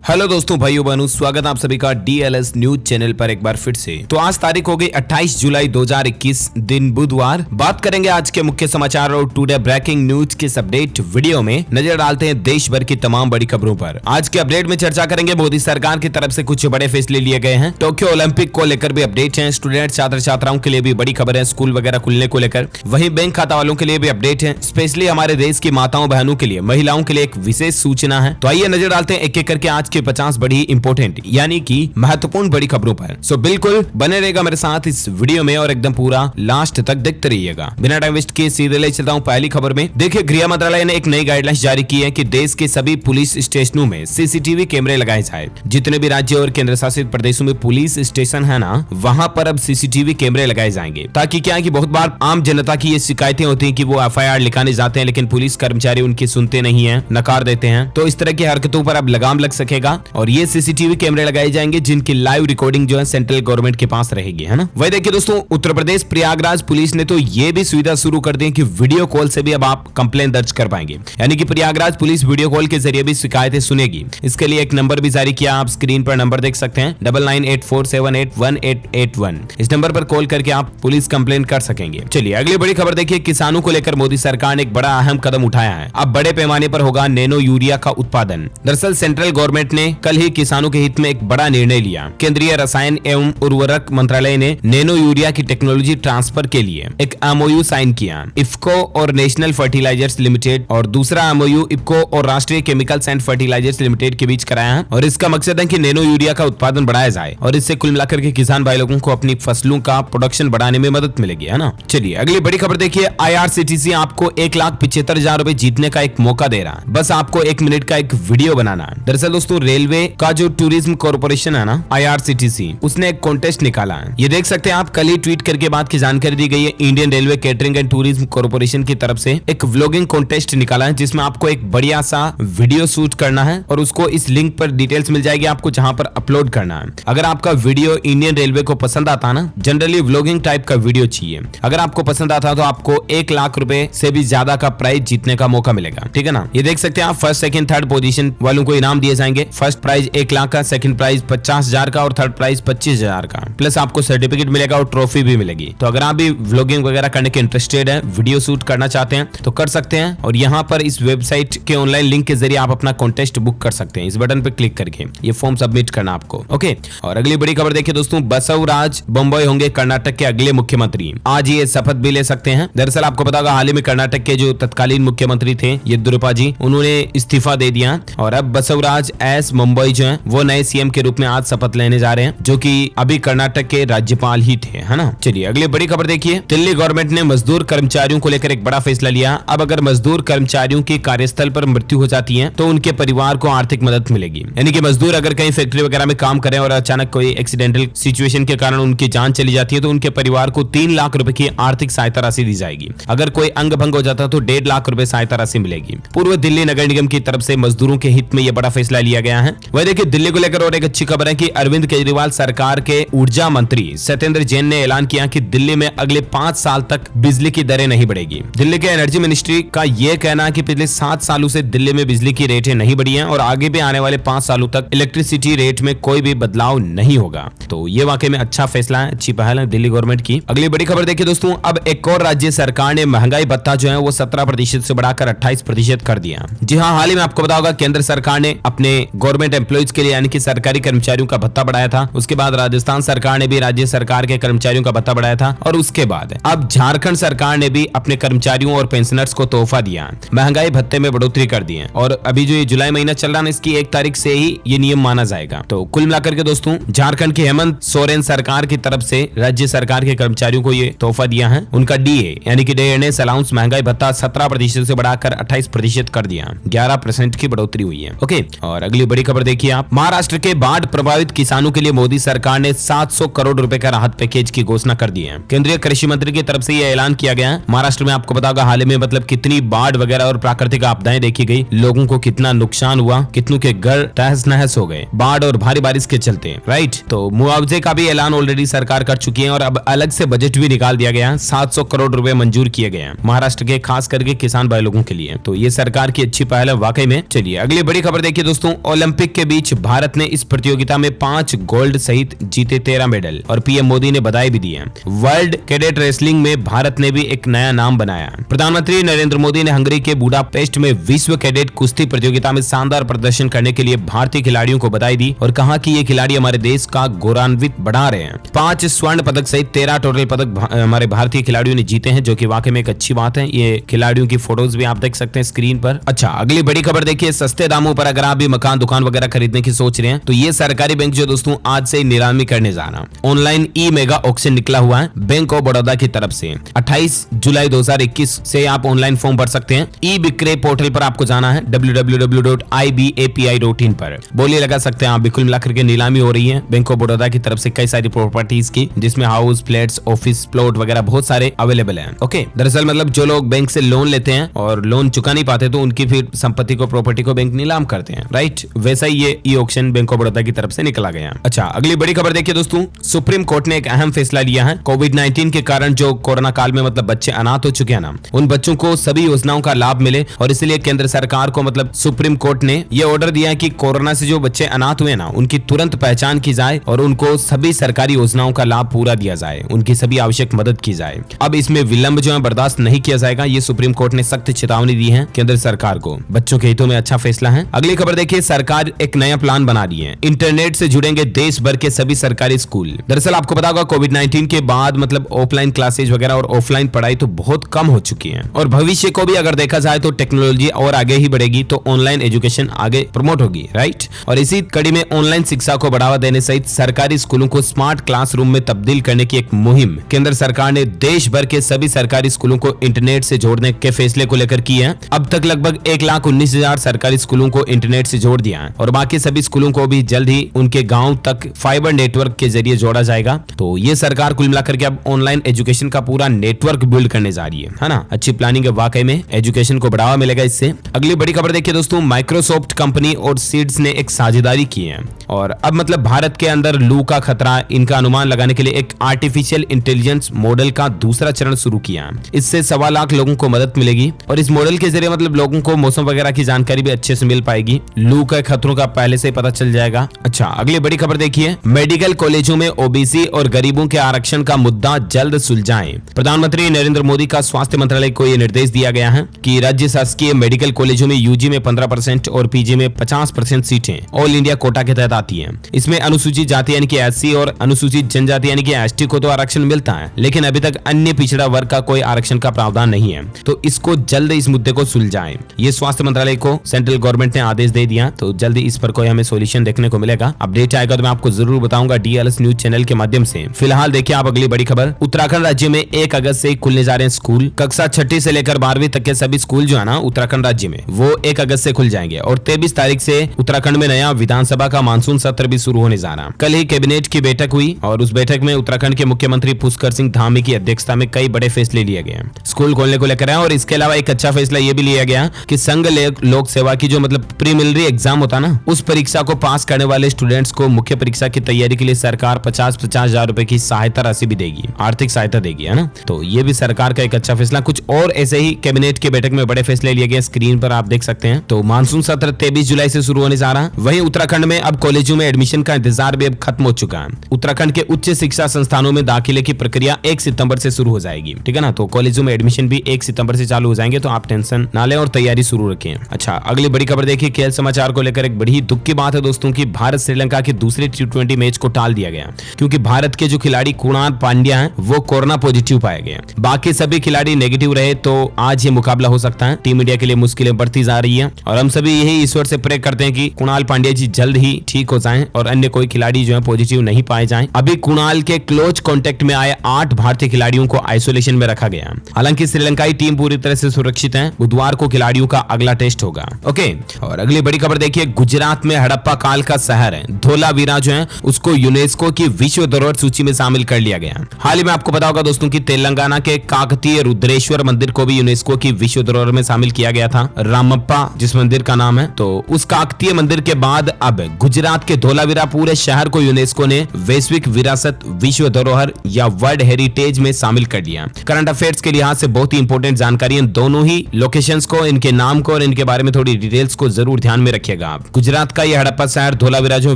Hello दोस्तों, भाइयों बहनों, स्वागत है आप सभी का डीएलएस न्यूज चैनल पर एक बार फिर से। तो आज तारीख हो गई 28 जुलाई 2021 दिन बुधवार। बात करेंगे आज के मुख्य समाचार और टुडे ब्रेकिंग न्यूज के अपडेट वीडियो में नजर डालते हैं देश भर की तमाम बड़ी खबरों पर। आज के अपडेट में चर्चा करेंगे मोदी सरकार की तरफ से कुछ बड़े फैसले लिए गए हैं। टोक्यो ओलंपिक को लेकर भी अपडेट है। स्टूडेंट छात्र छात्राओं के लिए भी बड़ी खबर है, स्कूल वगैरह खुलने को लेकर। वहीं बैंक खाता वालों के लिए भी अपडेट है। स्पेशली हमारे देश की माताओं बहनों के लिए, महिलाओं के लिए एक विशेष सूचना है। तो आइए नजर डालते हैं एक एक करके आज 50 बड़ी इंपोर्टेंट यानी कि महत्वपूर्ण बड़ी खबरों पर। सो बिल्कुल बने रहेगा मेरे साथ इस वीडियो में और एकदम पूरा लास्ट तक देखते रहिएगा। बिना टाइम वेस्ट किए सीधे ले चलता हूं पहली खबर में। देखिए, गृह मंत्रालय ने एक नई गाइडलाइंस जारी की है कि देश के सभी पुलिस स्टेशनों में सीसीटीवी कैमरे लगाए जाए। जितने भी राज्य और केंद्र शासित प्रदेशों में पुलिस स्टेशन है ना, वहां पर अब सीसीटीवी कैमरे लगाए जाएंगे। ताकि क्या है कि बहुत बार आम जनता की ये शिकायतें होती है कि वो एफआईआर लिखाने जाते हैं लेकिन पुलिस कर्मचारी उनकी सुनते नहीं है, नकार देते हैं। तो इस तरह की हरकतों पर अब लगाम लग सकेगा और ये सीसीटीवी कैमरे लगाए जाएंगे जिनकी लाइव रिकॉर्डिंग जो है सेंट्रल गवर्नमेंट के पास रहेगी, है ना। वही देखिए दोस्तों, उत्तर प्रदेश प्रयागराज पुलिस ने तो ये भी सुविधा शुरू कर दी कि वीडियो कॉल से भी अब आप कंप्लेन दर्ज कर पाएंगे। यानी कि प्रयागराज पुलिस वीडियो कॉल के जरिए भी शिकायतें सुनेगी। इसके लिए एक नंबर भी जारी किया, आप स्क्रीन पर नंबर देख सकते हैं 9984781881। इस नंबर पर कॉल करके आप पुलिस कंप्लेन कर सकेंगे। चलिए अगली बड़ी खबर देखिए। किसानों को लेकर मोदी सरकार ने एक बड़ा अहम कदम उठाया है। अब बड़े पैमाने पर होगा नैनो यूरिया का उत्पादन। दरअसल सेंट्रल गवर्नमेंट ने कल ही किसानों के हित में एक बड़ा निर्णय लिया। केंद्रीय रसायन एवं उर्वरक मंत्रालय ने नैनो यूरिया की टेक्नोलॉजी ट्रांसफर के लिए एक एमओयू साइन किया। इफ्को और नेशनल फर्टिलाइजर्स लिमिटेड और दूसरा एमओयू इफ्को और राष्ट्रीय केमिकल्स एंड फर्टिलाइजर्स लिमिटेड के बीच कराया है। और इसका मकसद है कि नैनो यूरिया का उत्पादन बढ़ाया जाए और इससे कुल मिलाकर के किसान भाई लोगों को अपनी फसलों का प्रोडक्शन बढ़ाने में मदद मिलेगी, है ना। चलिए अगली बड़ी खबर देखिए। आईआरसीटीसी आपको 1,75,000 रुपए जीतने का एक मौका दे रहा है। बस आपको 1 मिनट का एक वीडियो बनाना है। दरअसल दोस्तों, रेलवे का जो टूरिज्म कॉर्पोरेशन है ना, आईआरसीटीसी, उसने एक कॉन्टेस्ट निकाला है। ये देख सकते हैं आप, कल ही ट्वीट करके बात की जानकारी दी गई है। Indian railway catering and tourism corporation की तरफ से एक व्लॉगिंग कॉन्टेस्ट निकाला है जिसमें आपको एक बढ़िया सा वीडियो शूट करना है और उसको इस लिंक पर डिटेल्स मिल जाएगी आपको, जहां पर अपलोड करना है। अगर आपका वीडियो इंडियन रेलवे को पसंद आता ना, जनरली व्लॉगिंग टाइप का वीडियो चाहिए, अगर आपको पसंद आता तो आपको 1 लाख रुपए से भी ज्यादा का प्राइज जीतने का मौका मिलेगा, ठीक है ना। ये देख सकते हैं आप, फर्स्ट सेकंड थर्ड पोजीशन वालों को इनाम दिए जाएंगे। फर्स्ट प्राइज 1 लाख का, सेकंड प्राइज 50,000 का और थर्ड प्राइज 25,000 का। प्लस आपको सर्टिफिकेट मिलेगा और ट्रॉफी भी मिलेगी। तो अगर आप भी व्लॉगिंग वगैरह करने के इंटरेस्टेड है, वीडियो शूट करना चाहते हैं तो कर सकते हैं। और यहाँ पर इस वेबसाइट के ऑनलाइन लिंक के जरिए आप अपना कॉन्टेस्ट बुक कर सकते हैं। इस बटन पर क्लिक करके ये फॉर्म सबमिट करना आपको, ओके। और अगली बड़ी खबर देखिए दोस्तों, बसवराज बोम्मई होंगे कर्नाटक के अगले मुख्यमंत्री। आज ये शपथ भी ले सकते हैं। दरअसल आपको पता होगा, हाल ही में कर्नाटक के जो तत्कालीन मुख्यमंत्री थे येदियुरप्पा जी, उन्होंने इस्तीफा दे दिया और अब बसवराज एस बोम्मई जो है वो नए सीएम के रूप में आज शपथ लेने जा रहे हैं, जो कि अभी कर्नाटक के राज्यपाल ही थे, है ना। चलिए अगली बड़ी खबर देखिए। दिल्ली गवर्नमेंट ने मजदूर कर्मचारियों को लेकर एक बड़ा फैसला लिया। अब अगर मजदूर कर्मचारियों की कार्यस्थल पर मृत्यु हो जाती है तो उनके परिवार को आर्थिक मदद मिलेगी। यानी कि मजदूर अगर कहीं फैक्ट्री वगैरह में काम करें और अचानक कोई एक्सीडेंटल सिचुएशन के कारण उनकी जान चली जाती है तो उनके परिवार को 3 लाख रुपए की आर्थिक सहायता राशि दी जाएगी। अगर कोई अंग भंग हो जाता तो 1.5 लाख रुपए सहायता राशि मिलेगी। पूर्व दिल्ली नगर निगम की तरफ से मजदूरों के हित में यह बड़ा फैसला लिया गया है। वह देखिए, दिल्ली को लेकर और एक अच्छी खबर है कि अरविंद केजरीवाल सरकार के ऊर्जा मंत्री सत्येंद्र जैन ने ऐलान किया कि दिल्ली में अगले 5 साल तक बिजली की दरें नहीं बढ़ेगी। दिल्ली के एनर्जी मिनिस्ट्री का यह कहना है कि पिछले 7 सालों से दिल्ली में बिजली की रेटें नहीं बढ़ी हैं और आगे भी आने वाले 5 सालों तक इलेक्ट्रिसिटी रेट में कोई भी बदलाव नहीं होगा। तो ये वाकई में अच्छा फैसला है, अच्छी पहल है दिल्ली गवर्नमेंट की। अगली बड़ी खबर देखिए दोस्तों, अब एक और राज्य सरकार ने महंगाई भत्ता जो है वो 17% से बढ़ाकर 28% कर दिया। जी हाँ, हाल ही में आपको पता होगा केंद्र सरकार ने अपने गवर्नमेंट एम्प्लॉइज के लिए यानी कि सरकारी कर्मचारियों का भत्ता बढ़ाया था। उसके बाद राजस्थान सरकार ने भी राज्य सरकार के कर्मचारियों का भत्ता बढ़ाया था और उसके बाद अब झारखंड सरकार ने भी अपने कर्मचारियों और पेंशनर्स को तोहफा दिया, महंगाई भत्ते में बढ़ोतरी कर दी है। और अभी जो ये जुलाई महीना चल रहा है, इसकी 1 तारीख से ही ये नियम माना जाएगा। तो कुल मिलाकर के दोस्तों, झारखंड की हेमंत सोरेन सरकार की तरफ से राज्य सरकार के कर्मचारियों को ये तोहफा दिया है। उनका डीए यानी कि डे एंड अलाउंस महंगाई भत्ता 17% से बढ़ाकर 28% कर दिया, 11% की बढ़ोतरी हुई है, ओके। और अगली बड़ी खबर देखिए आप, महाराष्ट्र के बाढ़ प्रभावित किसानों के लिए मोदी सरकार ने 700 करोड़ रुपए का राहत पैकेज की घोषणा कर दी है। केंद्रीय कृषि मंत्री की तरफ से यह ऐलान किया गया है। महाराष्ट्र में आपको पता होगा हाल में मतलब कितनी बाढ़ वगैरह और प्राकृतिक आपदाएं देखी गई, लोगों को कितना नुकसान हुआ, कितनों के घर तहस नहस हो गए बाढ़ और भारी बारिश के चलते, राइट। तो मुआवजे का भी ऐलान ऑलरेडी सरकार कर चुकी है और अब अलग से बजट भी निकाल दिया गया है। 700 करोड़ रुपए मंजूर किए गए हैं महाराष्ट्र के खास करके किसान भाई लोगों के लिए। तो ये सरकार की अच्छी पहल है वाकई में। चलिए अगली बड़ी खबर देखिए दोस्तों, ओलंपिक के बीच भारत ने इस प्रतियोगिता में 5 गोल्ड सहित जीते 13 मेडल और पीएम मोदी ने बधाई भी दी है। वर्ल्ड कैडेट रेसलिंग में भारत ने भी एक नया नाम बनाया। प्रधानमंत्री नरेंद्र मोदी ने हंगरी के बुडापेस्ट में विश्व कैडेट कुश्ती प्रतियोगिता में शानदार प्रदर्शन करने के लिए भारतीय खिलाड़ियों को बधाई दी और कहा कि ये खिलाड़ी हमारे देश का गौरवान्वित बढ़ा रहे हैं। 5 स्वर्ण पदक सहित 13 टोटल पदक हमारे भारतीय खिलाड़ियों ने जीते हैं, जो कि वाकई में एक अच्छी बात है। ये खिलाड़ियों की फोटोज भी आप देख सकते हैं स्क्रीन पर। अच्छा, अगली बड़ी खबर देखिए, सस्ते दामों पर अगर आप भी मकान दुकान वगैरह खरीदने की सोच रहे हैं तो ये सरकारी बैंक जो दोस्तों आज से नीलामी करने जा रहा है। ऑनलाइन ई मेगा ऑक्शन निकला हुआ है बैंक ऑफ बड़ौदा की तरफ से। 28 जुलाई 2021 से आप ऑनलाइन फॉर्म भर सकते हैं। ई विक्रय पोर्टल पर आपको जाना है www.ibapi.in पर बोली लगा सकते हैं आप। बिल्कुल मिलाकर के नीलामी हो रही है बैंक ऑफ बड़ौदा की तरफ से कई सारी प्रॉपर्टीज की, जिसमें हाउस, फ्लैट्स, ऑफिस, प्लॉट वगैरह बहुत सारे अवेलेबल हैं। ओके, दरअसल मतलब जो लोग बैंक से लोन लेते हैं और लोन चुका नहीं पाते तो उनकी फिर संपत्ति को, प्रॉपर्टी को बैंक नीलाम करते हैं, राइट। वैसा ही ये e auction bank of Baroda की तरफ से निकला गया। अच्छा, अगली बड़ी खबर देखिए दोस्तों, सुप्रीम कोर्ट ने एक अहम फैसला लिया है। कोविड-19 के कारण जो कोरोना काल में मतलब बच्चे अनाथ हो चुके हैं ना, उन बच्चों को सभी योजनाओं का लाभ मिले और इसलिए केंद्र सरकार को मतलब सुप्रीम कोर्ट ने ये ऑर्डर दिया है कि कोरोना से जो बच्चे अनाथ हुए ना, उनकी तुरंत पहचान की जाए और उनको सभी सरकारी योजनाओं का लाभ पूरा दिया जाए, उनकी सभी आवश्यक मदद की जाए। अब इसमें विलंब जो है बर्दाश्त नहीं किया जाएगा। ये सुप्रीम कोर्ट ने सख्त चेतावनी दी है केंद्र सरकार को। बच्चों के हितों में अच्छा फैसला है। अगली खबर देखिए, सरकार एक नया प्लान बना रही है। इंटरनेट से जुड़ेंगे देश भर के सभी सरकारी स्कूल। दरअसल आपको पता होगा कोविड-19 के बाद मतलब ऑफलाइन क्लासेज वगैरह और ऑफलाइन पढ़ाई तो बहुत कम हो चुकी है और भविष्य को भी अगर देखा जाए तो टेक्नोलॉजी और आगे ही बढ़ेगी तो ऑनलाइन एजुकेशन आगे प्रमोट होगी, राइट। और इसी कड़ी में ऑनलाइन शिक्षा को बढ़ावा देने सहित सरकारी स्कूलों को स्मार्ट क्लासरूम में तब्दील करने की एक मुहिम केंद्र सरकार ने देश भर के सभी सरकारी स्कूलों को इंटरनेट से जोड़ने के फैसले को लेकर की है। अब तक लगभग 1,19,000 सरकारी स्कूलों को इंटरनेट से जोड़ दिया है और बाकी सभी स्कूलों को भी जल्द ही उनके गांव तक फाइबर नेटवर्क के जरिए जोड़ा जाएगा। तो ये सरकार कुल मिलाकर के अब ऑनलाइन एजुकेशन का पूरा नेटवर्क बिल्ड करने जा रही है ना। अच्छी प्लानिंग है, वाकई में एजुकेशन को बढ़ावा मिलेगा इससे। अगली बड़ी खबर देखिए दोस्तों, माइक्रोसॉफ्ट कंपनी और सीड्स ने एक साझेदारी की है और अब मतलब भारत के अंदर लू का खतरा, इनका अनुमान लगाने के लिए एक आर्टिफिशियल इंटेलिजेंस मॉडल का दूसरा चरण शुरू किया। इससे 1.25 लाख लोगों को मदद मिलेगी और इस मॉडल के जरिए मतलब लोगों को मौसम वगैरह की जानकारी भी अच्छे से मिल पाएगी। लू के खतरों का पहले से पता चल जाएगा। अच्छा, अगली बड़ी खबर देखिए, मेडिकल कॉलेजों में ओबीसी और गरीबों के आरक्षण का मुद्दा जल्द सुलझाएं। प्रधानमंत्री नरेंद्र मोदी का स्वास्थ्य मंत्रालय को यह निर्देश दिया गया है कि राज्य शासकीय मेडिकल कॉलेजों में यूजी में 15% और पीजी में 50% सीटें ऑल इंडिया कोटा के तहत आती हैं। इसमें अनुसूचित जाति यानी कि एससी और अनुसूचित जनजाति यानी कि एसटी को तो आरक्षण मिलता है, लेकिन अभी तक अन्य पिछड़ा वर्ग का कोई आरक्षण का प्रावधान नहीं है। तो इसको जल्द इस मुद्दे को सुलझाएं। ये स्वास्थ्य मंत्रालय को सेंट्रल गवर्नमेंट ने आदेश दे दिया, तो जल्दी इस पर कोई हमें सोल्यूशन देखने को मिलेगा। अपडेट आएगा तो मैं आपको जरूर बताऊंगा डीएलएस न्यूज चैनल के माध्यम से। फिलहाल देखिए आप अगली बड़ी खबर, उत्तराखंड राज्य में 1 अगस्त से खुलने जा रहे हैं स्कूल। कक्षा 6 से लेकर 12वीं तक के सभी स्कूल जो है ना उत्तराखंड राज्य में, वो 1 अगस्त से खुल जाएंगे और 23 तारीख से उत्तराखंड में नया विधानसभा का मानसून सत्र भी शुरू होने जा रहा है। कल ही कैबिनेट की बैठक हुई और उस बैठक में उत्तराखंड के मुख्यमंत्री पुष्कर सिंह धामी की अध्यक्षता में कई बड़े फैसले लिए गए स्कूल खोलने को लेकर। और इसके अलावा एक अच्छा फैसला ये भी लिया गया कि संघ लोक सेवा की जो मतलब प्रीलिमिनरी एग्जाम होता ना, उस परीक्षा को पास करने वाले स्टूडेंट्स को मुख्य परीक्षा की तैयारी के लिए सरकार 50-50 हजार रुपए की सहायता राशि भी देगी, आर्थिक सहायता देगी, है ना। तो ये भी सरकार का एक अच्छा फैसला। कुछ और ऐसे ही कैबिनेट की बैठक में बड़े फैसले लिए गए, स्क्रीन पर आप देख सकते हैं। तो मानसून सत्र 23 जुलाई से शुरू होने जा रहा है। वहीं उत्तराखंड में अब कॉलेजों में एडमिशन का इंतजार भी अब खत्म हो चुका है। उत्तराखंड के उच्च शिक्षा संस्थानों में दाखिले की प्रक्रिया 1 सितंबर से शुरू हो जाएगी, ठीक है ना। तो कॉलेजों में एडमिशन भी 1 सितंबर से चालू हो जाएंगे, तो आप टेंशन ना लें और तैयारी शुरू रखें। अच्छा, अगली बड़ी खबर देखिए, खेल समाचार को लेकर एक बड़ी दुख की बात है दोस्तों की भारत श्रीलंका के दूसरे T20 मैच को टाल दिया गया क्योंकि भारत के जो खिलाड़ी कुणाल पांड्या हैं वो कोरोना पॉजिटिव पाए गए। बाकी सभी खिलाड़ी नेगेटिव रहे, तो आज ये मुकाबला हो सकता है। टीम इंडिया के लिए मुश्किलें बढ़ती जा रही है और हम सभी यही ईश्वर से प्रे करते हैं कि कुणाल पांड्या जी जल्द ही ठीक हो जाएं और अन्य कोई खिलाड़ी जो है पॉजिटिव नहीं पाए जाएं। अभी कुणाल के क्लोज कांटेक्ट में आए 8 भारतीय खिलाड़ियों को आइसोलेशन में रखा गया। हालांकि श्रीलंकाई टीम पूरी तरह से सुरक्षित है। बुधवार को खिलाड़ियों का अगला टेस्ट होगा। ओके, और अगली बड़ी खबर देखिए, गुजरात में हड़प्पा काल का शहर है धोलावीरा जो है उसको यूनेस्को की विश्व धरोहर सूची में शामिल कर लिया गया। हाल ही में आपको पता होगा दोस्तों की तेलंगाना के काकतीय रुद्रेश्वर मंदिर को भी यूनेस्को की विश्व धरोहर में शामिल किया गया था, रामप्पा जिस मंदिर का नाम है। तो उस काकतीय मंदिर के बाद अब गुजरात के धोलावीरा पूरे शहर को यूनेस्को ने वैश्विक विरासत विश्व धरोहर या वर्ल्ड हेरिटेज में शामिल कर लिया। करंट अफेयर्स के लिहाज से बहुत ही इंपॉर्टेंट जानकारी, दोनों ही लोकेशंस को, इनके नाम को और इनके बारे में थोड़ी डिटेल्स को जरूर ध्यान में रखिएगा। जाएगा। गुजरात का यह हड़प्पा शहर धोलावीरा जो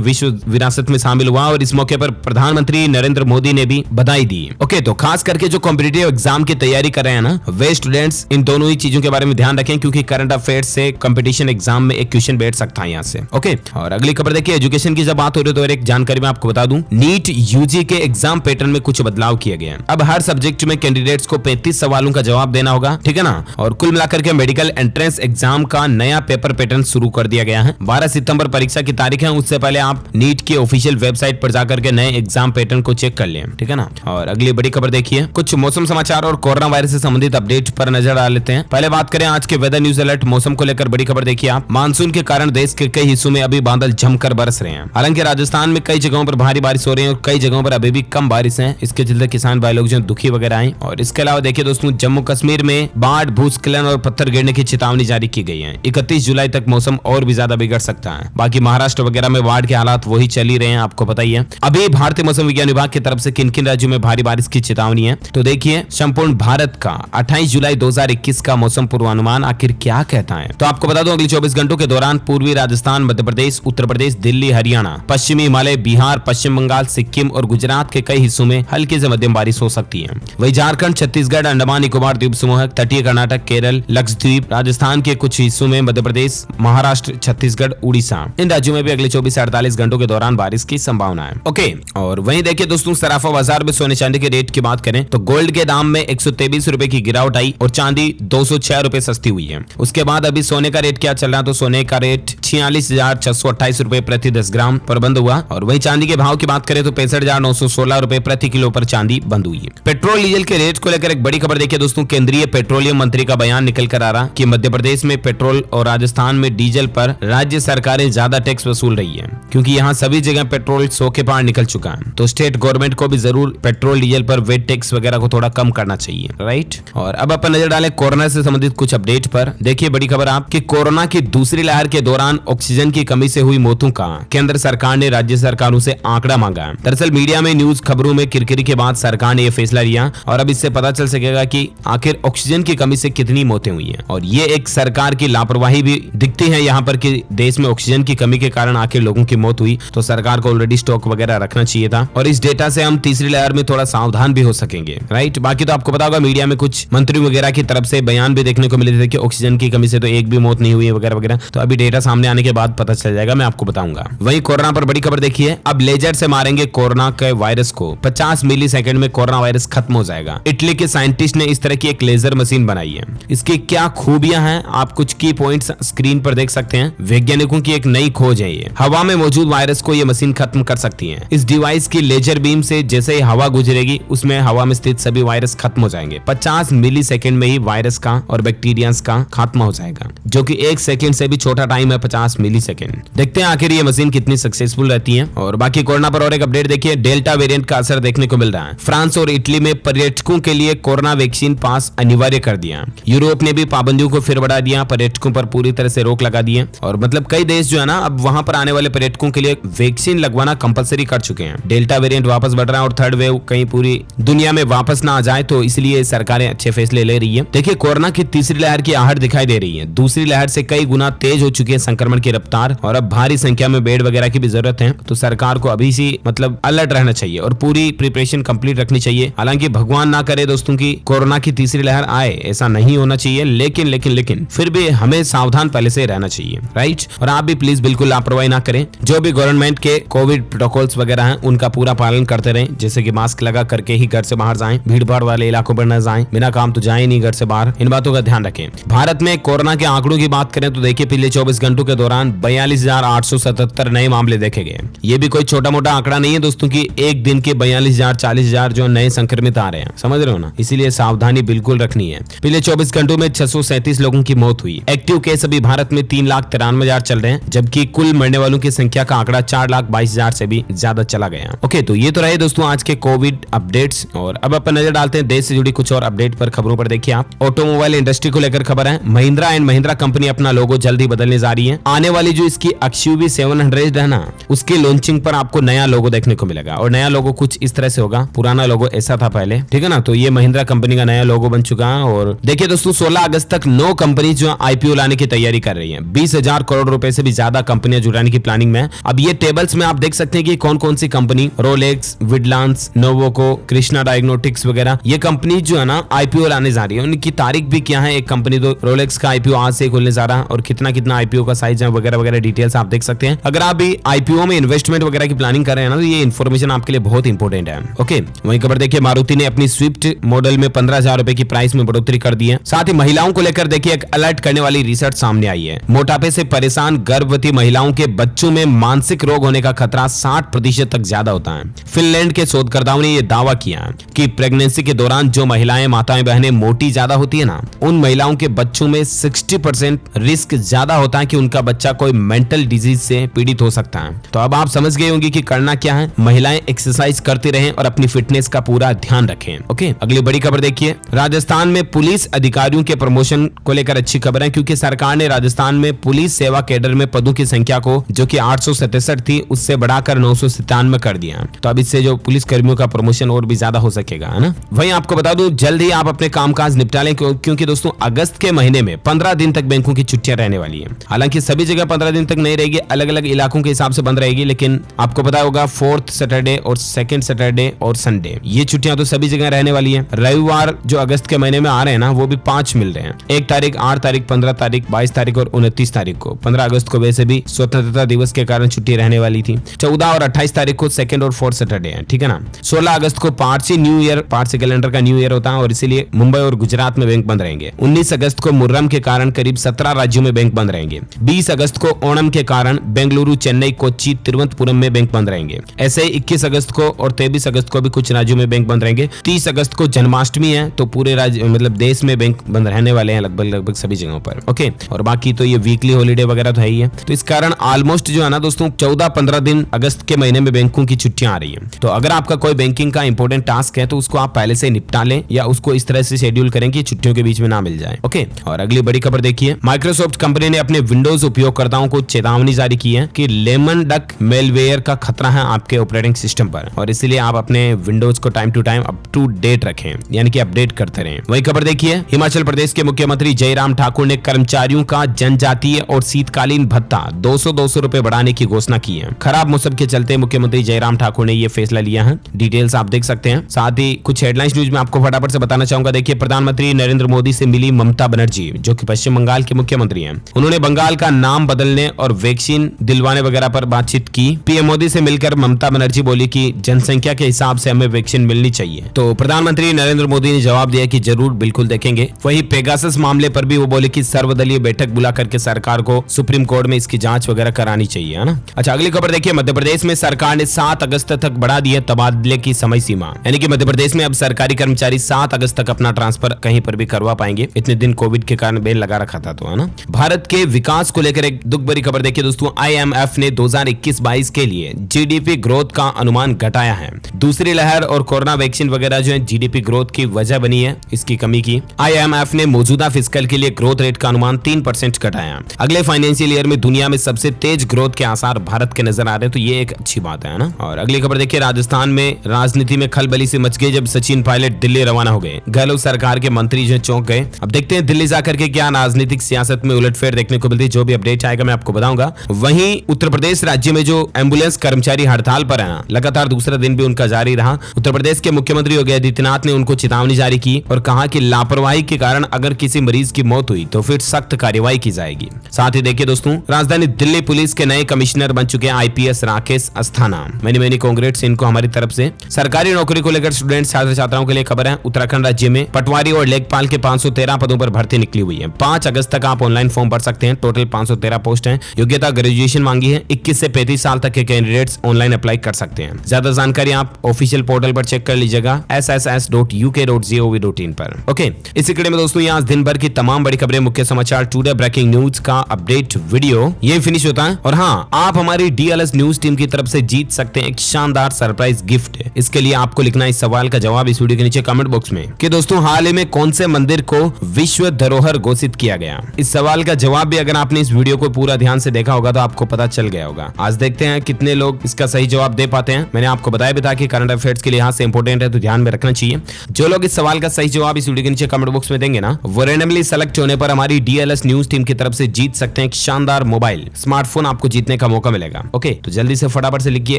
विश्व विरासत में शामिल हुआ और इस मौके पर प्रधानमंत्री नरेंद्र मोदी ने भी बधाई दी। ओके, तो खास करके जो कॉम्पिटिटिव एग्जाम की तैयारी कर रहे हैं ना, वे स्टूडेंट्स इन दोनों ही चीजों के बारे में ध्यान रखें, क्योंकि करंट अफेयर्स से कंपटीशन एग्जाम में एक क्वेश्चन बैठ सकता है यहाँ से। ओके, और अगली खबर देखिए, एजुकेशन की जब बात हो रही है तो एक जानकारी मैं आपको बता दूं, नीट यूजी के एग्जाम पैटर्न में कुछ बदलाव किए गए हैं। अब हर सब्जेक्ट में कैंडिडेट्स को 35 सवालों का जवाब देना होगा, ठीक है ना। और कुल मिलाकर के मेडिकल एंट्रेंस एग्जाम का नया पेपर पैटर्न शुरू कर दिया गया है। 12 सितंबर परीक्षा की तारीख है, उससे पहले आप नीट की ऑफिशियल वेबसाइट पर जाकर के नए एग्जाम पैटर्न को चेक कर लें, ठीक है ना। और अगली बड़ी खबर देखिए, कुछ मौसम समाचार और कोरोना वायरस से संबंधित अपडेट पर नजर डाल लेते हैं। पहले बात करें आज के वेदर न्यूज अलर्ट मौसम को लेकर बड़ी खबर देखिए आप। मानसून के कारण देश के कई हिस्सों में अभी बादल जमकर बरस रहे हैं। हालांकि राजस्थान में कई जगहों पर भारी बारिश हो रही है और कई जगहों पर अभी भी कम बारिश है। इसके चलते किसान भाई लोग जो दुखी वगैरह आए। और इसके अलावा देखिए दोस्तों, जम्मू कश्मीर में बाढ़, भूस्खलन और पत्थर गिरने की चेतावनी जारी की गई है। 31 जुलाई तक मौसम और भी ज्यादा बिगड़ सकता है। बाकी महाराष्ट्र वगैरह में बाढ़ के हालात वही चल ही रहे हैं, आपको पता ही है। अभी भारतीय मौसम विज्ञान विभाग की तरफ से किन किन राज्यों में भारी बारिश की चेतावनी है, तो देखिए संपूर्ण भारत का 28 जुलाई 2021 का मौसम पूर्वानुमान आखिर क्या कहता है। तो आपको बता दूं, अगले 24 घंटों के दौरान पूर्वी राजस्थान, मध्य प्रदेश, उत्तर प्रदेश, दिल्ली, हरियाणा, पश्चिमी हिमालय, बिहार, पश्चिम बंगाल, सिक्किम और गुजरात के कई हिस्सों में हल्की से मध्यम बारिश हो सकती है। वहीं झारखंड, छत्तीसगढ़, अंडमान निकोबार द्वीप समूह, तटीय कर्नाटक, केरल, लक्षद्वीप, राजस्थान के कुछ हिस्सों में, मध्य प्रदेश, महाराष्ट्र, छत्तीसगढ़, उड़ीसा, इन राज्यों में भी अगले 24 से 48 घंटों के दौरान बारिश की संभावना है। ओके, और वहीं देखिए दोस्तों, सराफा बाजार में सोने चांदी के रेट की बात करें तो गोल्ड के दाम में 123 रुपए की गिरावट आई और चांदी 206 रुपए सस्ती हुई है। उसके बाद अभी सोने का रेट क्या चल रहा है, तो सोने का रेट 46,628 रुपए प्रति 10 ग्राम पर बंद हुआ। और वहीं चांदी के भाव की बात करें तो 65,916 रुपए प्रति किलो पर चांदी बंद हुई है। पेट्रोल डीजल के रेट को लेकर एक बड़ी खबर देखिए दोस्तों, केंद्रीय पेट्रोलियम मंत्री का बयान निकल कर आ रहा कि मध्य प्रदेश में पेट्रोल और राजस्थान में डीजल पर राज्य सरकारें ज्यादा टैक्स वसूल रही है, क्योंकि यहाँ सभी जगह पेट्रोल 100 के पार निकल चुका है। तो स्टेट गवर्नमेंट को भी जरूर पेट्रोल डीजल पर वेट टैक्स वगैरह को थोड़ा कम करना चाहिए, राइट। और अब अपन नजर डालें कोरोना से संबंधित कुछ अपडेट पर। देखिए बड़ी खबर आपकी, कोरोना की दूसरी लहर के दौरान ऑक्सीजन की कमी से हुई मौतों का केंद्र सरकार ने राज्य सरकारों से आंकड़ा मांगा है। दरअसल मीडिया में न्यूज खबरों में किरकिरी के बाद सरकार ने यह फैसला लिया और अब इससे पता चल सकेगा कि आखिर ऑक्सीजन की कमी से कितनी मौतें हुई हैं। और ये एक सरकार की लापरवाही भी दिखती है यहाँ पर कि देश में ऑक्सीजन की कमी के कारण आखिर लोगों की मौत हुई, तो सरकार को ऑलरेडी स्टॉक वगैरह रखना चाहिए था। और इस डेटा से हम तीसरी लहर में थोड़ा सावधान भी हो सकेंगे, राइट। बाकी तो आपको पता होगा मीडिया में कुछ मंत्री वगैरह की तरफ से बयान भी देखने को मिले थे कि ऑक्सीजन की कमी से तो एक भी मौत नहीं हुई है वगैरह वगैरह। तो अभी डेटा सामने आने के बाद पता चल जाएगा, मैं आपको बताऊंगा। वहीं कोरोना पर बड़ी खबर देखिए, अब लेजर से मारेंगे कोरोना के वायरस को, 50 मिलीसेकंड में कोरोना वायरस खत्म हो जाएगा। इटली के साइंटिस्ट ने इस तरह की एक लेजर मशीन बनाई है। इसकी क्या खूबियां हैं, आप कुछ की पॉइंट्स स्क्रीन पर देख सकते हैं। वैज्ञानिकों की एक नई खोज है ये, हवा में मौजूद वायरस को ये मशीन खत्म कर सकती है। इस डिवाइस की लेजर बीम से जैसे ही हवा गुजरेगी उसमें हवा में स्थित सभी वायरस खत्म हो जाएंगे। 50 मिलीसेकंड में ही वायरस का और बैक्टीरियाज का खात्मा हो जाएगा, जो कि 1 सेकंड से भी छोटा टाइम है, 50 मिलीसेकंड। देखते हैं आखिर ये मशीन कितनी सक्सेसफुल रहती है। और बाकी कोरोना पर और एक अपडेट देखिए, डेल्टा वेरिएंट का असर देखने को मिल रहा है। फ्रांस और इटली में पर्यटकों के लिए कोरोना वैक्सीन पास अनिवार्य कर दिया। यूरोप ने भी पाबंदियों को फिर बढ़ा दिया, पर्यटकों पर पूरी तरह से रोक लगा दी है। और मतलब कई देश जो है ना, अब वहां पर आने वाले पर्यटकों के लिए वैक्सीन लगवाना कंपलसरी कर चुके हैं। डेल्टा वेरिएंट वापस बढ़ रहा है और थर्ड वेव कहीं पूरी दुनिया में वापस ना आ जाए, तो इसलिए सरकारें अच्छे फैसले ले रही है। देखिए कोरोना की तीसरी लहर की आहट दिखाई दे रही है। दूसरी लहर से कई गुना तेज हो चुकी है संक्रमण की रफ्तार और अब भारी संख्या में बेड वगैरह की भी जरूरत है। तो सरकार को अभी से मतलब अलर्ट रहना चाहिए और पूरी प्रिपरेशन कंप्लीट रखनी चाहिए। हालांकि भगवान ना करे दोस्तों की कोरोना की तीसरी लहर आए, ऐसा नहीं होना चाहिए, लेकिन लेकिन लेकिन फिर भी हमें सावधान पहले से रहना चाहिए, राइट। और आप भी प्लीज बिल्कुल लापरवाही ना करें। जो भी गवर्नमेंट के कोविड प्रोटोकॉल्स वगैरह हैं उनका पूरा पालन करते रहें, जैसे कि मास्क लगा करके ही घर से बाहर जाएं, भीड़ भाड़ वाले इलाकों पर न जाएं, बिना काम तो जाए नहीं घर से बाहर। इन बातों का ध्यान रखें। भारत में कोरोना के आंकड़ों की बात करें तो देखिए पिछले 24 घंटों के दौरान 42,877 नए मामले देखे गए। ये भी कोई छोटा मोटा आंकड़ा नहीं है दोस्तों की, एक दिन के 42,000 40,000 जो नए संक्रमित आ रहे हैं, समझ रहे हो ना। इसीलिए सावधानी बिल्कुल रखनी है। पिछले 24 घंटों में 637 लोगों की मौत हुई। एक्टिव केस अभी भारत में 3,93,000 चल रहे हैं, जबकि कुल मरने वालों की संख्या का आंकड़ा 4,22,000 से भी ज्यादा चला गया। ओके, तो ये तो रहे दोस्तों आज के कोविड अपडेट्स। और अब अपन नजर डालते हैं देश से जुड़ी कुछ और अपडेट पर, खबरों पर। देखिए आप, ऑटोमोबाइल इंडस्ट्री को लेकर खबर है। महिंद्रा एंड महिंद्रा कंपनी अपना लोगो जल्दी बदलने जा रही है। आने वाली जो इसकी XUV 700 है ना, उसकी लॉन्चिंग पर आपको नया लोगो देखने को मिलेगा। और नया लोगो कुछ इस तरह से होगा, पुराना लोगो ऐसा था पहले, ठीक है ना। तो ये महिंद्रा कंपनी का नया लोगो बन चुका है। और देखिए दोस्तों 16 अगस्त तक 9 कंपनी जो IPO लाने की तैयारी कर रही है। 20,000 करोड़ रुपए से भी ज्यादा कंपनियां जुटाने की प्लानिंग में है। अब ये टेबल्स में आप देख सकते हैं कि कौन कौन सी company, Rolex, Windlas, Nuvoco, Krsnaa Diagnostics वगैरह, ये कंपनी जो है ना आईपीओ लाने जा रही है। उनकी तारीख भी क्या है। एक कंपनी तो रोलेक्स का आईपीओ आज से खुलने जा रहा है और कितना आईपीओ का साइज है वगैरह वगैरह डिटेल्स आप देख सकते हैं। अगर आप भी आईपीओ में इन्वेस्टमेंट वगैरह की प्लानिंग कर रहे हैं ना, तो ये इन्फॉर्मेशन आपके लिए बहुत इंपॉर्टेंट है। ओके, वहीं खबर देखिए, मारुति ने अपनी स्विफ्ट मॉडल में 15,000 रुपए की प्राइस में बढ़ोतरी कर दी है। साथ ही महिलाओं को लेकर देखिए एक अलर्ट करने वाली रिसर्च सामने आई है। मोटापे से परेशान गर्भवती महिलाओं के बच्चों में मानसिक रोग होने का खतरा 60% तक ज्यादा होता है। फिनलैंड के शोधकर्ताओं ने यह दावा किया है कि प्रेगनेंसी के दौरान जो महिलाएं, माताएं बहनें मोटी ज्यादा होती है ना, उन महिलाओं के बच्चों में 60% रिस्क ज्यादा होता है कि उनका बच्चा कोई मेंटल डिजीज से पीड़ित हो सकता है। तो अब आप समझ गए होंगे कि करना क्या है। महिलाएं एक्सरसाइज करती रहें और अपनी फिटनेस का पूरा ध्यान रखें। ओके, अगली बड़ी खबर देखिए, राजस्थान में पुलिस अधिकारियों के प्रमोशन को लेकर अच्छी खबर है, क्योंकि सरकार ने राजस्थान में पुलिस सेवा कैडर में पदों की संख्या को, जो कि 867 थी, उससे बढ़ाकर 997 कर दिया। तो अब इससे जो पुलिस कर्मियों का प्रमोशन और भी ज्यादा हो सकेगा, है ना। वहीं आपको बता दूं, जल्द ही आप अपने कामकाज निपटा लें, क्योंकि दोस्तों अगस्त के महीने में 15 दिन तक बैंकों की छुट्टियां रहने वाली है। हालांकि सभी जगह 15 दिन तक नहीं रहेगी, अलग अलग इलाकों के हिसाब से बंद रहेगी, लेकिन आपको पता होगा 4th सैटरडे और 2nd सैटरडे और संडे, ये छुट्टियां तो सभी जगह रहने वाली है। रविवार जो अगस्त के महीने में आ रहे हैं ना, वो भी 5 मिल रहे हैं। 1 तारीख, 8 तारीख, 15 तारीख, 22 तारीख और 29 तारीख को। 15 अगस्त को वैसे भी स्वतंत्रता दिवस के कारण छुट्टी रहने वाली थी। 14 और 28 तारीख को 2nd और 4th सैटरडे है, ठीक है ना। 16 अगस्त को Parsi new year, Parsi calendar का न्यू ईयर होता है और इसीलिए मुंबई और गुजरात में बैंक बंद रहेंगे। 19 अगस्त को मुहर्रम के कारण करीब 17 राज्यों में बैंक बंद रहेंगे। 20 अगस्त को ओणम के कारण बेंगलुरु, चेन्नई, कोच्चि, तिरुवनंतपुरम में बैंक बंद रहेंगे। ऐसे 21 अगस्त को और 23 अगस्त को भी कुछ राज्यों में बैंक बंद रहेंगे। 30 अगस्त को जन्माष्टमी है, तो पूरे राज्य मतलब देश में बैंक बंद रहने वाले हैं लगभग सभी जगहों पर। ओके, और बाकी तो ये वीकली हॉलीडे वगैरह तो है ही है। तो इस कारण ऑलमोस्ट जो है ना दोस्तों 14-15 दिन अगस्त के महीने में बैंकों की छुट्टियां आ रही है। तो अगर आपका कोई बैंकिंग का इंपॉर्टेंट टास्क है तो उसको आप पहले से निपटा लें या उसको इस तरह से शेड्यूल करें कि छुट्टियों के बीच में ना मिल जाए। ओके, और अगली बड़ी खबर देखिए, माइक्रोसॉफ्ट कंपनी ने अपने विंडोज उपयोगकर्ताओं को चेतावनी जारी की है कि लेमन डक मेलवेयर का खतरा है आपके ऑपरेटिंग सिस्टम पर, और इसीलिए आप अपने विंडोज को time to time up to date रखें, यानी कि अपडेट करते रहें। वही खबर देखिए, हिमाचल प्रदेश के मुख्यमंत्री जयराम ठाकुर ने कर्मचारियों का जनजातीय और शीतकालीन भत्ता 200 रुपए बढ़ाने की घोषणा की है। खराब मौसम के चलते मुख्यमंत्री जयराम ठाकुर ने यह फैसला लिया है। डिटेल्स आप देख सकते हैं। साथ ही कुछ हेडलाइंस न्यूज में आपको फटाफट से बताना चाहूंगा। देखिए, प्रधानमंत्री नरेंद्र मोदी से मिली ममता बनर्जी, जो कि पश्चिम बंगाल के मुख्यमंत्री हैं। उन्होंने बंगाल का नाम बदलने और वैक्सीन दिलवाने वगैरह पर बातचीत की। पीएम मोदी से मिलकर ममता बनर्जी बोली कि जनसंख्या के हिसाब से हमें वैक्सीन मिलनी चाहिए। तो प्रधानमंत्री नरेंद्र मोदी ने जवाब दिया कि जरूर, बिल्कुल देखेंगे। वहीं पेगासस मामले पर भी वो बोले कि सर्वदलीय बैठक बुला करके सरकार को सुप्रीम कोर्ट में इसकी जांच वगैरह करानी चाहिए, है ना। अच्छा, अगली खबर देखिए, मध्य प्रदेश में सरकार ने 7 अगस्त तक बढ़ा दी है तबादले की समय सीमा, यानी कि मध्य प्रदेश में अब सरकारी कर्मचारी 7 अगस्त तक अपना ट्रांसफर कहीं पर भी करवा पाएंगे। इतने दिन कोविड के कारण बेल लगा रखा था, तो है ना। भारत के विकास को लेकर एक दुख भरी खबर देखिए दोस्तों, IMF ने 2021-22 के लिए जीडीपी ग्रोथ का अनुमान घटाया है। दूसरी लहर और कोरोना वैक्सीन वगैरह जो है जीडीपी ग्रोथ की वजह बनी है, इसकी कमी की। IMF ने मौजूदा फिस्कल के लिए ग्रोथ रेट का अनुमान 3% घटाया। अगले फाइनेंशियल ईयर में दुनिया में सबसे तेज ग्रोथ के आसार भारत के नजर आ रहे हैं, तो ये एक अच्छी बात है ना। और अगली खबर देखिए, राजस्थान में राजनीति में खलबली से मच गई जब सचिन पायलट दिल्ली रवाना हो गए। गहलोत सरकार के मंत्री जो चौंक गए। अब देखते हैं दिल्ली जाकर के क्या राजनीतिक सियासत में उलटफेर देखने को मिलती है। जो भी अपडेट आएगा मैं आपको बताऊंगा। वहीं उत्तर प्रदेश राज्य में जो एम्बुलेंस कर्मचारी हड़ताल पर है, लगातार दूसरा दिन भी उनका जारी रहा। उत्तर प्रदेश के मुख्यमंत्री योगी आदित्यनाथ ने उनको चेतावनी जारी की और कहा कि लापरवाही के कारण अगर किसी मरीज की मौत हुई तो फिर सख्त कार्रवाई की जाएगी। साथ ही देखिए दोस्तों, राजधानी दिल्ली पुलिस के नए कमिश्नर बन चुके हैं IPS Rakesh Asthana. Many congrats इनको हमारी तरफ से। सरकारी नौकरी को लेकर स्टूडेंट छात्र छात्राओं के लिए खबर है। उत्तराखंड राज्य में पटवारी और लेखपाल के 513 पदों पर भर्ती निकली हुई है। 5 अगस्त तक आप ऑनलाइन फॉर्म भर सकते हैं। टोटल 513 पोस्ट हैं। योग्यता ग्रेजुएशन मांगी है। 21 से 35 साल तक के कैंडिडेट्स ऑनलाइन अप्लाई कर सकते हैं। ज्यादा जानकारी आप ऑफिशियल पोर्टल पर चेक कर लीजिएगा, sss.uk.gov.in पर। ओके, इसी कड़ी में दोस्तों यहाँ दिन भर की तमाम बड़ी खबरें, मुख्य समाचार, टुडे ब्रेकिंग न्यूज का अपडेट वीडियो ये फिनिश होता है। और हाँ, आप हमारी DLS न्यूज टीम की तरफ से जीत सकते हैं एक शानदार सरप्राइज गिफ्ट। इसके लिए आपको लिखना इस सवाल का जवाब इस वीडियो के नीचे कमेंट बॉक्स में कि दोस्तों हाल ही में कौन से मंदिर को विश्व धरोहर घोषित किया गया। इस सवाल का जवाब भी अगर आपने इस वीडियो को पूरा ध्यान से देखा होगा तो आपको पता चल गया होगा। आज देखते हैं कितने लोग इसका सही जवाब दे पाते हैं। मैंने आपको बताया भी था कि करंट अफेयर्स के लिहाज से इंपॉर्टेंट है, तो ध्यान में रखना चाहिए। जो लोग इस सवाल का सही जवाब इस वीडियो के नीचे कमेंट बॉक्स में देंगे ना, वो रैंडमली सेलेक्ट होने पर हमारी DLS न्यूज टीम की तरफ से जीत सकते हैं हैं एक शानदार मोबाइल स्मार्टफोन आपको जीतने का मौका मिलेगा। ओके, तो जल्दी से फटाफट से लिखिए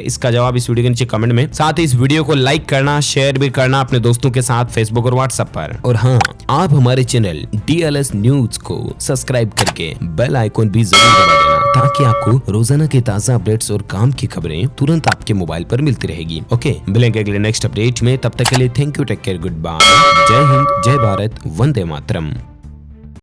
इसका जवाब इस वीडियो के नीचे कमेंट में। साथ ही इस वीडियो को लाइक करना, शेयर भी करना अपने दोस्तों के साथ फेसबुक और व्हाट्सएप पर। और हाँ, आप हमारे चैनल DLS न्यूज को सब्सक्राइब करके बेल आइकॉन भी जरूर दबा देना, ताकि आपको रोजाना के ताजा अपडेट्स और काम की खबरें तुरंत आपके मोबाइल पर मिलती रहेगी। ओके, मिलेंगे अगले नेक्स्ट अपडेट में, तब तक के लिए thank you, take care, good bye, जय हिंद, जय भारत, वंदे मातरम।